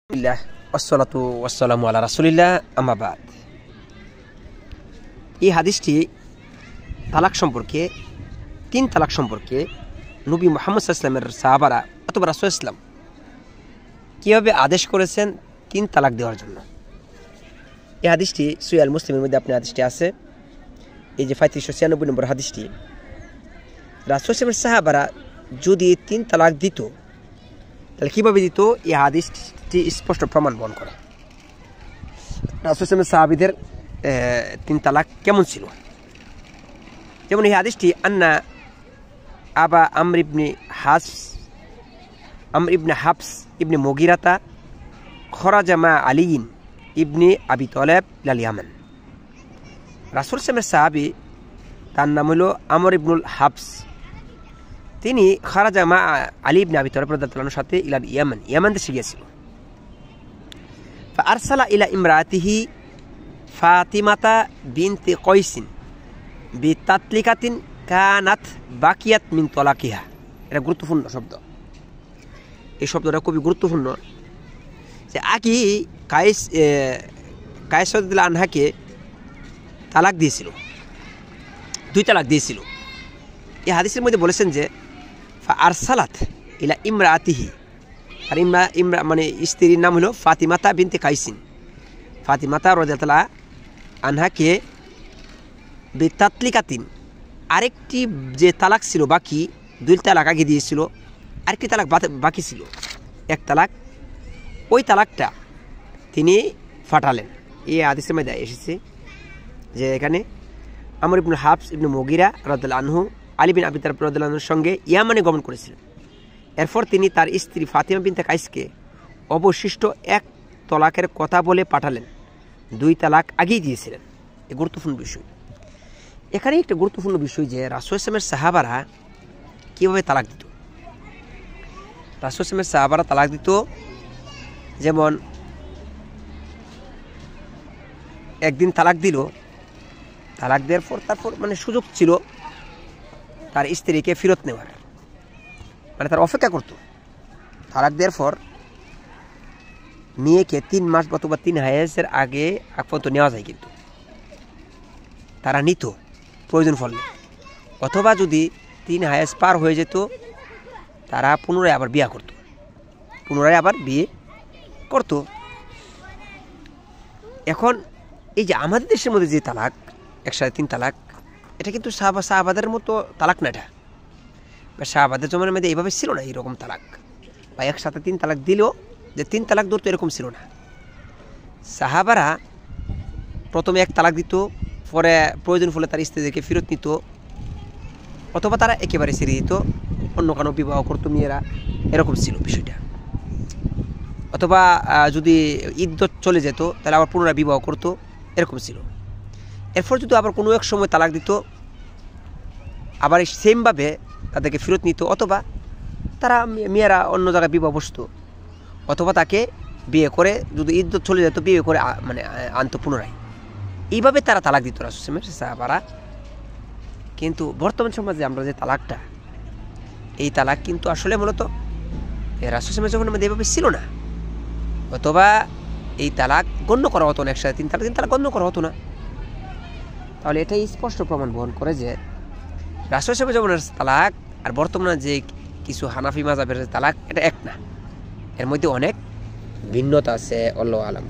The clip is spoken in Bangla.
আসসালামু আলা রাসূলিল্লাহ আম্মা বাদ। এই হাদিসটি তালাক সম্পর্কে, তিন তালাক সম্পর্কে নবী মুহাম্মদ সাল্লাল্লাহু আলাইহি ওয়াসাল্লামের সাহাবারা অথবা রাসূল ইসলাম কীভাবে আদেশ করেছেন তিন তালাক দেওয়ার জন্য। এই হাদিসটি সহিহ মুসলিমের মধ্যে আপনার হাদিসটি আছে। এই যে ৩৫৯৬ নম্বর হাদিসটি, রাসূল ইসলামের সাহাবারা যদি তিন তালাক দিত তাহলে কীভাবে দিত, এই হাদিসটি স্পষ্ট প্রমাণ বহন করে। রাসূল ইসলামের সাহাবীদের তিন তালাক কেমন ছিল। যেমন এই হাদিসটি আন্না আবা আমর ইবনে হাফস ইবনে মুগিরাতা খরাজা মা আলীন ইবনে আবি তালেব ইলাল ইয়ামান। রাসূল ইসলামের সাহাবী, তার নাম হলো আমর ইবনুল হাফস, তিনি খরাজা মা আলী ইবনে আবি তালেব রাদিয়াল্লাহু আনহুর সাথে ইলাল ইয়ামান দেশে গিয়েছিল। ফাআরসালা ইলা ইমরাতিহি ফাতিমাতা বিনতে কয়সিন বিতাতলিকাতিন কানাত বাকিয়াত মিন তলাকিহা। এটা গুরুত্বপূর্ণ শব্দ, এই শব্দটা খুবই গুরুত্বপূর্ণ। যে আগে কায়েস রাদিয়াল্লাহু আনহাকে তালাক দিয়েছিল, দুই তালাক দিয়েছিল। এই হাদিসের মধ্যে বলেছেন যে ফাআরসালাত ইলা ইমরাতিহি, আর ইমরা মানে স্ত্রীর নাম হলো ফাতিমাতা বিনতে কাইসিন। ফাতিমাতা রাদিয়াল্লাহু আনহাকে বিতাতলিকাতিন, আরেকটি যে তালাক ছিল বাকি, দুই তালাক আগে দিয়েছিল, আরেকটি তালাক বাকি ছিল, এক তালাক, ওই তালাকটা তিনি ফাটালেন। এই হাদিসের মধ্যে এসেছে যে এখানে আমর ইবনে হাফস ইবনে মুগিরা রাদিয়াল্লাহু আনহু আলী বিন আবি তালেব রাদিয়াল্লাহু আনহুর সঙ্গে ইয়ামানে গমন করেছিলেন। এরপর তিনি তার স্ত্রী ফাতিমা বিনতে কাইসকে অবশিষ্ট এক তলাকের কথা বলে পাঠালেন, দুই তালাক আগেই দিয়েছিলেন। এই গুরুত্বপূর্ণ বিষয়। এখানে একটা গুরুত্বপূর্ণ বিষয় যে রাসূল ইসলামের সাহাবারা কীভাবে তালাক দিত। রাসূল ইসলামের সাহাবারা তালাক দিত, যেমন একদিন তালাক দিল, তালাক দেওয়ার পর তারপর মানে সুযোগ ছিল তার স্ত্রীকে ফেরত নেওয়ার, মানে তার অপেক্ষা করত। তালাক দেওয়ার পর মেয়েকে ৩ মাস অথবা ৩ হায়াজের আগে পর্যন্ত নেওয়া যায়, কিন্তু তারা নিত প্রয়োজন ফলে, অথবা যদি ৩ হায়াজ পার হয়ে যেত তারা পুনরায় আবার বিয়ে করত। এখন এই যে আমাদের দেশের মধ্যে যে তালাক, একসাথে ৩ তালাক, এটা কিন্তু সাহাবাদের মতো তালাক না। এটা সাহাবাদের জমানার মধ্যে এইভাবে ছিল না, এইরকম তালাক বা একসাথে 3 তালাক দিলেও যে 3 তালাক ধরতো, এরকম ছিল না। সাহাবারা প্রথমে এক তালাক দিত, পরে প্রয়োজন ফলে তার স্ত্রীদেরকে ফেরত নিত, অথবা তারা একেবারে ছেড়ে দিত, অন্য কোনো বিবাহ করতো মেয়েরা, এরকম ছিল বিষয়টা। অথবা যদি ইদ্যত চলে যেত তাহলে আবার পুনরায় বিবাহ করতো, এরকম ছিল। এরপর যদি আবার কোনো এক সময় তালাক দিত, আবার সেমভাবে তাদেরকে ফেরত নিত, অথবা তারা মেয়েরা অন্য জায়গায় বিবাহ বসতো, অথবা তাকে বিয়ে করে যদি ইদ্যত চলে যেত বিয়ে করে মানে আনতো পুনরায়। এইভাবে তারা তালাক দিত রাসূল সাল্লাল্লাহু আলাইহি ওয়াসাল্লাম। কিন্তু বর্তমান সমাজে আমরা যে তালাকটা, এই তালাক কিন্তু আসলে মূলত রাসূল সাল্লাল্লাহু আলাইহি ওয়াসাল্লামের এভাবে ছিল না, অথবা এই তালাক গণ্য করা হতো না, একসাথে 3 তালাক গণ্য করা হতো না। তাহলে এটাই স্পষ্ট প্রমাণ বহন করে যে রাসূল সাল্লাল্লাহু আলাইহি ওয়াসাল্লামের তালাক আর বর্তমানে যে কিছু হানাফি মাযহাবের তালাক, এটা এক না, এর মধ্যে অনেক ভিন্নতা আছে। আল্লাহু আলাম।